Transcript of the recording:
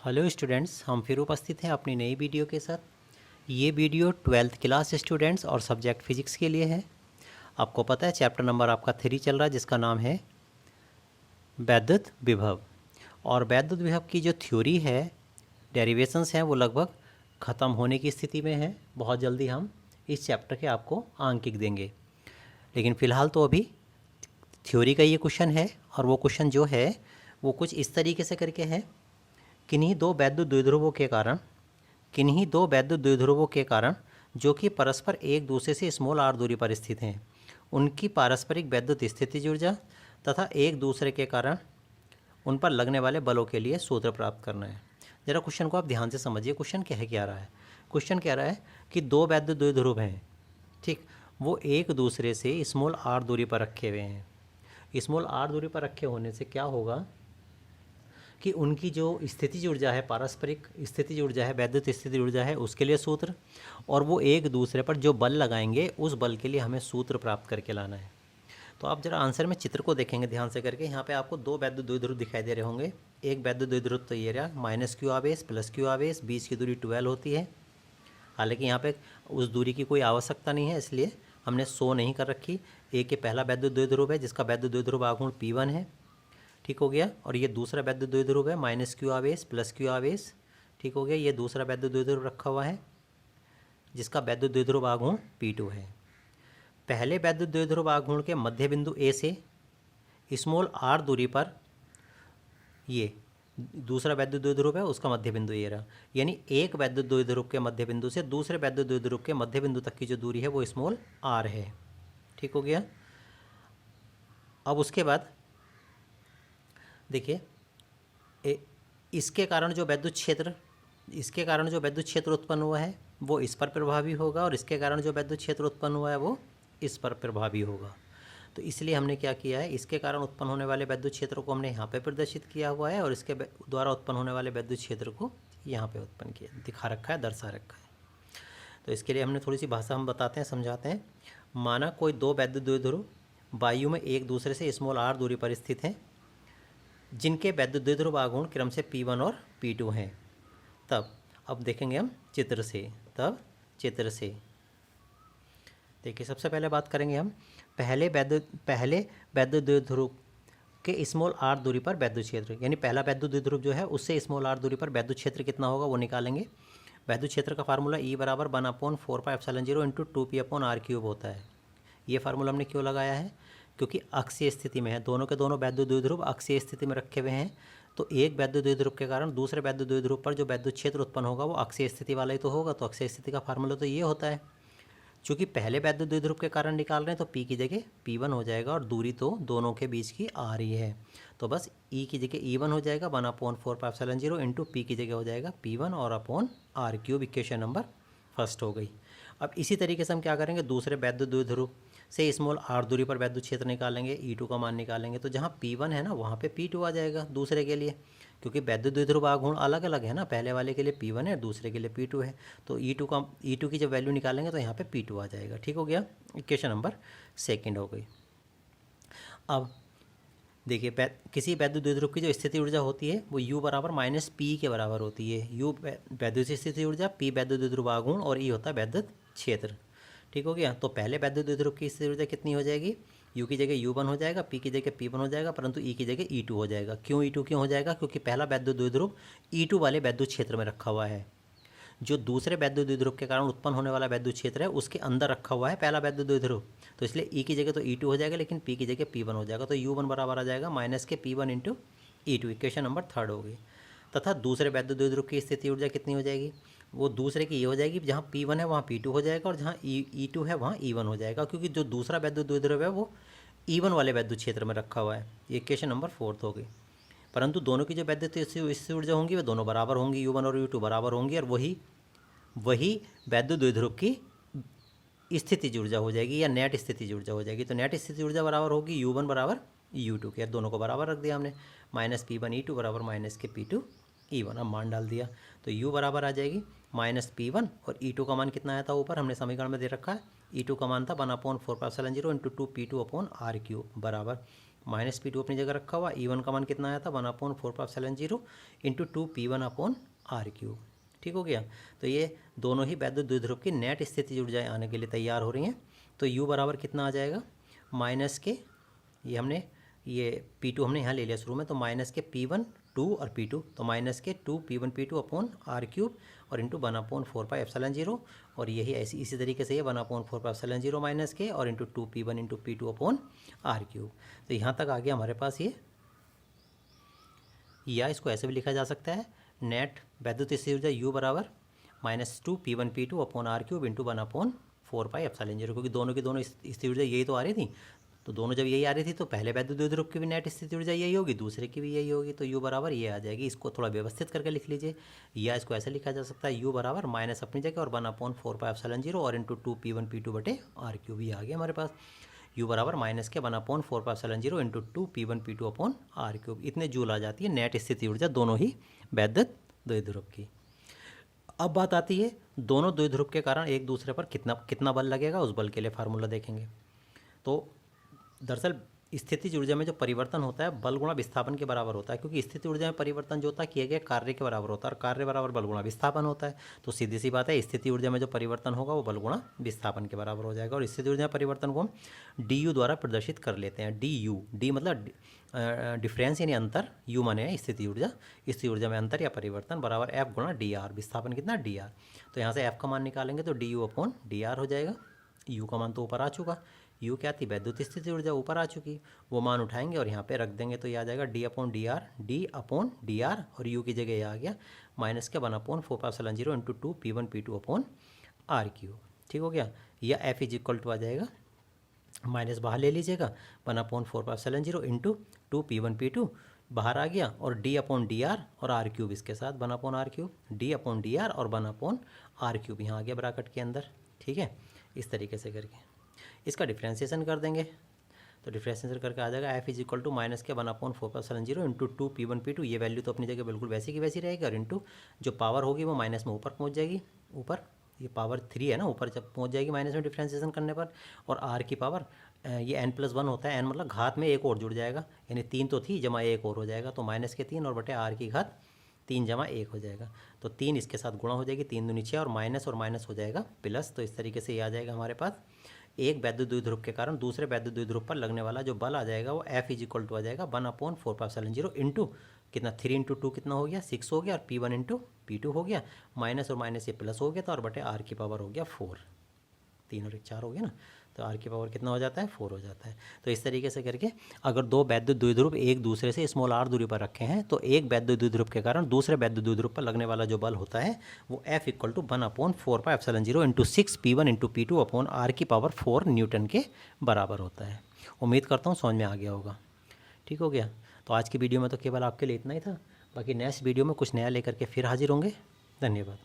Hello students, हम फिर उपस्थित हैं अपनी नई वीडियो के साथ। ये वीडियो 12th क्लास स्टूडेंट्स और सब्जेक्ट फिजिक्स के लिए है। आपको पता है चैप्टर नंबर आपका 3 चल रहा है, जिसका नाम है वैद्युत विभव। और वैद्युत विभव की जो थ्योरी है, डेरिवेशंस हैं, वो लगभग ख़त्म होने की स्थिति में है। बहुत जल्दी हम इस चैप्टर के आपको अंक देंगे, लेकिन फ़िलहाल तो अभी थ्योरी का ये क्वेश्चन है। और वो क्वेश्चन जो है वो कुछ इस तरीके से करके है। किन्हीं दो वैद्युत द्विध्रुवों के कारण जो कि परस्पर एक दूसरे से स्मॉल r दूरी पर स्थित हैं, उनकी पारस्परिक वैद्युत स्थितिज ऊर्जा तथा एक दूसरे के कारण उन पर लगने वाले बलों के लिए सूत्र प्राप्त करना है। ज़रा क्वेश्चन को आप ध्यान से समझिए। क्वेश्चन क्या रहा है? क्वेश्चन कह रहा है कि दो वैद्युत द्विध्रुव हैं, ठीक, वो एक दूसरे से स्मॉल r दूरी पर रखे हुए हैं। स्मॉल r दूरी पर रखे होने से क्या होगा कि उनकी जो स्थितिज ऊर्जा है, पारस्परिक स्थितिज ऊर्जा है, वैद्युत स्थितिज ऊर्जा है, उसके लिए सूत्र, और वो एक दूसरे पर जो बल लगाएंगे उस बल के लिए हमें सूत्र प्राप्त करके लाना है। तो आप जरा आंसर में चित्र को देखेंगे ध्यान से करके। यहाँ पे आपको दो वैद्युत द्विध्रुव दिखाई दे रहे होंगे। एक वैद्युत द्विध्रुव तो ये रहा, -q आवेश +q आवेश, बीच की दूरी 12 होती है। हालांकि यहाँ पे उस दूरी की कोई आवश्यकता नहीं है, इसलिए हमने शो नहीं कर रखी। एक ये पहला वैद्युत द्विध्रुव है जिसका वैद्युत द्विध्रुव आघूर्ण P1 है, ठीक हो गया। और ये दूसरा वैद्युत द्विध्रुव है -q आवेश +q आवेश, ठीक हो गया। ये दूसरा वैद्युत द्विध्रुव रखा हुआ है जिसका वैद्युत द्विध्रुव आघूर्ण P2 है। पहले वैद्युत द्विध्रुव आघूर्ण के मध्य बिंदु A से स्मॉल r दूरी पर ये दूसरा वैद्युत द्विध्रुव है, उसका मध्य बिंदु ये रहा। यानी एक वैद्युत द्विध्रुव के मध्य बिंदु से दूसरे वैद्युत द्विध्रुव के मध्य बिंदु तक की जो दूरी है वो स्मॉल r है, ठीक हो गया। अब उसके बाद देखिए, इसके कारण जो वैद्युत क्षेत्र उत्पन्न हुआ है वो इस पर प्रभावी होगा, और इसके कारण जो वैद्युत क्षेत्र उत्पन्न हुआ है वो इस पर प्रभावी होगा। तो इसलिए हमने क्या किया है, इसके कारण उत्पन्न होने वाले वैद्युत क्षेत्र को हमने यहाँ पे प्रदर्शित किया हुआ है, और इसके द्वारा उत्पन्न होने वाले वैद्युत क्षेत्र को यहाँ पे उत्पन्न किया, दिखा रखा है, दर्शा रखा है। तो इसके लिए हमने थोड़ी सी भाषा हम बताते हैं, समझाते हैं। माना कोई दो वैद्युत द्विध्रुव वायु में एक दूसरे से स्मॉल r दूरी पर स्थित हैं, जिनके वैद्युत द्विध्रुव आघूर्ण क्रम से P1 और P2 हैं। तब अब देखेंगे हम चित्र से। देखिए, सबसे पहले बात करेंगे हम पहले वैद्युत द्विध्रुव के स्मॉल r दूरी पर वैद्युत क्षेत्र, यानी पहला वैद्युत द्विध्रुव जो है उससे स्मॉल r दूरी पर वैद्युत क्षेत्र कितना होगा वो निकालेंगे। वैद्युत क्षेत्र का फार्मूला E = 1/4πε0 × 2p/r³ होता है। ये फार्मूला हमने क्यों लगाया है? क्योंकि अक्षीय स्थिति में है, दोनों के दोनों वैद्युत द्विध्रुव अक्षीय स्थिति में रखे हुए हैं। तो एक वैद्युत द्विध्रुव के कारण दूसरे वैद्युत द्विध्रुव पर जो वैद्युत क्षेत्र उत्पन्न होगा वो अक्षीय स्थिति वाला ही तो होगा। तो अक्षीय स्थिति का फार्मूला तो ये होता है। चूँकि पहले वैद्युत द्विध्रुव के कारण निकाल रहे हैं तो P की जगह P1 हो जाएगा, और दूरी तो दोनों के बीच की आ रही है, तो बस E की जगह E1 हो जाएगा, 1/4πε0 × P की जगह हो जाएगा P1 और r³। इक्वेशन नंबर फर्स्ट हो गई। अब इसी तरीके से हम क्या करेंगे, दूसरे वैद्युत द्विध्रुव से स्मॉल r दूरी पर वैद्युत क्षेत्र निकालेंगे, E2 का मान निकालेंगे। तो जहाँ P1 है ना वहाँ पे P2 आ जाएगा दूसरे के लिए, क्योंकि वैद्युत द्विध्रुव आघूर्ण अलग अलग है ना, पहले वाले के लिए P1 है, दूसरे के लिए P2 है। तो E2 की जब वैल्यू निकालेंगे तो यहाँ पे P2 आ जाएगा, ठीक हो गया। इक्वेशन नंबर सेकेंड हो गई। अब देखिए, किसी वैद्युत द्विध्रुव की जो स्थिति ऊर्जा होती है वो U = -P के बराबर होती है। U वैद्युत स्थिति ऊर्जा, P वैद्युत द्विध्रुव आघूर्ण और E होता है वैद्युत क्षेत्र, ठीक हो गया। तो पहले वैद्युत द्विध्रुव की स्थिति ऊर्जा कितनी हो जाएगी? U की जगह U1 हो जाएगा, P की जगह P1 हो जाएगा, परंतु E की जगह E2 हो जाएगा। क्यों E2 क्यों हो जाएगा? क्योंकि पहला वैद्युत द्विध्रुव E2 वाले वैद्युत क्षेत्र में रखा हुआ है। जो दूसरे वैद्युत द्विध्रुव के कारण उत्पन्न होने वाला वैद्युत क्षेत्र है उसके अंदर रखा हुआ है पहला वैद्युत द्विध्रुव, तो इसलिए E की जगह तो E2 हो जाएगा, लेकिन P की जगह P1 हो जाएगा। तो U1 बराबर आ जाएगा -P1 × E2। Equation number third हो गई। तथा दूसरे वैद्युत द्विध्रुव की स्थिति ऊर्जा कितनी हो जाएगी? वो दूसरे की ये हो जाएगी, जहाँ P1 है वहाँ P2 हो जाएगा, और जहाँ E2 है वहाँ E1 हो जाएगा, क्योंकि जो दूसरा वैद्युत द्विध्रुव है वो E1 वाले वैद्युत क्षेत्र में रखा हुआ है। ये इक्वेशन नंबर फोर्थ हो गई। परंतु दोनों की जो वैद्युत स्थिति ऊर्जा होंगी वे दोनों बराबर होंगी, U1 और U2 बराबर होंगी, और वही वैद्युत द्विध्रुव की स्थितिज ऊर्जा हो जाएगी या नेट स्थितिज ऊर्जा हो जाएगी। तो नेट स्थितिज ऊर्जा बराबर होगी U1 = U2 के, दोनों को बराबर रख दिया हमने। -P1 E2 = -P2 E1। अब मान डाल दिया तो U बराबर आ जाएगी -P1, और E2 का मान कितना आया था ऊपर हमने समीकरण में दे रखा है। E2 का मान था 1/4πε0 × 2p/r³ बराबर माइनस P2 अपनी जगह रखा हुआ, E1 का मान कितना आया था 1/4πε0 इंटू 2P1/r³। ठीक हो गया। तो ये दोनों ही वैद्युत द्विध्रुव की नेट स्थितिज ऊर्जाएं आने के लिए तैयार हो रही हैं। तो U बराबर कितना आ जाएगा, माइनस के ये P2 हमने यहाँ ले लिया शुरू में, तो माइनस के P1 2 और P2, तो माइनस के 2P1 P2/r³ और इंटू 1/4πε0, और यही ऐसी इसी तरीके से ये 1/4πε0 माइनस के और इंटू 2P1 P2/r³। तो यहाँ तक आ गया हमारे पास ये, या इसको ऐसे भी लिखा जा सकता है, नेट वैद्युत स्थितिज ऊर्जा U बराबर -2P1 P2/r³ इंटू 1/4πε0, क्योंकि दोनों की दोनों स्थितिज ऊर्जा यही तो आ रही थी। तो दोनों जब यही आ रही थी तो पहले वैद्युत द्विध्रुव की भी नेट स्थितिज ऊर्जा यही होगी, दूसरे की भी यही होगी, तो U बराबर ये आ जाएगी। इसको थोड़ा व्यवस्थित करके लिख लीजिए, या इसको ऐसे लिखा जा सकता है, U बराबर माइनस अपनी जगह और 1/4πε0 और इंटू 2P1 P2/r³ ये आ गया हमारे पास। U बराबर माइनस के 1/4πε0 इंटू 2P1 P2/r³। इतने जूल आ जाती है नेट स्थितिज ऊर्जा दोनों ही वैद्युत द्विध्रुव की। अब बात आती है दोनों द्विध्रुव के कारण एक दूसरे पर कितना बल लगेगा, उस बल के लिए फार्मूला देखेंगे। तो दरअसल स्थितिज ऊर्जा में जो परिवर्तन होता है बल गुणा विस्थापन के बराबर होता है, क्योंकि स्थितिज ऊर्जा में परिवर्तन जो होता है किए गए कार्य के बराबर होता है, और कार्य बराबर बल गुणा विस्थापन होता है। तो सीधी सी बात है, स्थितिज ऊर्जा में जो परिवर्तन होगा वो बल गुणा विस्थापन के बराबर हो जाएगा। और स्थितिज ऊर्जा परिवर्तन को हम DU द्वारा प्रदर्शित कर लेते हैं। डी मतलब डिफरेंस यानी अंतर, U माने स्थितिज ऊर्जा, स्थितिज ऊर्जा में अंतर या परिवर्तन बराबर F गुणा DR, विस्थापन कितना DR। तो यहाँ से F का मान निकालेंगे तो DU/DR हो जाएगा। U का मान तो ऊपर आ चुका, U क्या थी वैद्युत स्थितिज ऊर्जा, ऊपर आ चुकी, वो मान उठाएंगे और यहाँ पे रख देंगे तो ये आ जाएगा D/DR और U की जगह ये आ गया माइनस के 1/4πε0 इंटू 2P1 P2/r³। ठीक हो गया। या F = आ जाएगा, माइनस बाहर ले लीजिएगा, 1/4πε0 इंटू 2P1 P2 बाहर आ गया, और D/DR और r³ इसके साथ 1/r³, D/DR और 1/r³ यहाँ आ गया ब्रैकेट के अंदर। ठीक है, इस तरीके से करके इसका डिफ्रेंशिएशन कर देंगे, तो डिफ्रेंशिएशन करके आ जाएगा F = माइनस के 1/4πε0 इंटू 2P1 P2, ये वैल्यू तो अपनी जगह बिल्कुल वैसी की वैसी रहेगी, और इंटू जो पावर होगी वो माइनस में ऊपर पहुंच जाएगी, ऊपर ये पावर 3 है ना, ऊपर जब पहुंच जाएगी माइनस में डिफ्रेंशिएशन करने पर, और R की पावर ये n+1 होता है, n मतलब घात में एक और जुड़ जाएगा, यानी 3 तो थी जमा एक और हो जाएगा, तो माइनस के 3 और बटे R की घात 3 जमा 1 हो जाएगा, तो 3 इसके साथ गुणा हो जाएगी, 3 दूनी 6 और माइनस हो जाएगा प्लस। तो इस तरीके से ये आ जाएगा हमारे पास एक वैद्युत द्विध्रुव के कारण दूसरे वैद्युत द्विध्रुव पर लगने वाला जो बल आ जाएगा वो F = आ जाएगा 1/4πε0 इंटू कितना 3 × 2 कितना हो गया 6 हो गया, और P1 × P2 हो गया, माइनस और माइनस ये प्लस हो गया, तो और बटे R की पावर हो गया 4, 3 और 1 4 हो गया ना, तो R की पावर कितना हो जाता है 4 हो जाता है। तो इस तरीके से करके अगर दो वैद्युत द्विध्रुव एक दूसरे से स्मॉल r दूरी पर रखे हैं तो एक वैद्युत द्विध्रुव के कारण दूसरे वैद्युत द्विध्रुव पर लगने वाला जो बल होता है वो F = 1/4πε0 into 6P1 × P2/r⁴ Newton के बराबर होता है। उम्मीद करता हूँ समझ में आ गया होगा। ठीक हो गया। तो आज की वीडियो में तो केवल आपके लिए इतना ही था, बाकी नेक्स्ट वीडियो में कुछ नया लेकर के फिर हाजिर होंगे। धन्यवाद।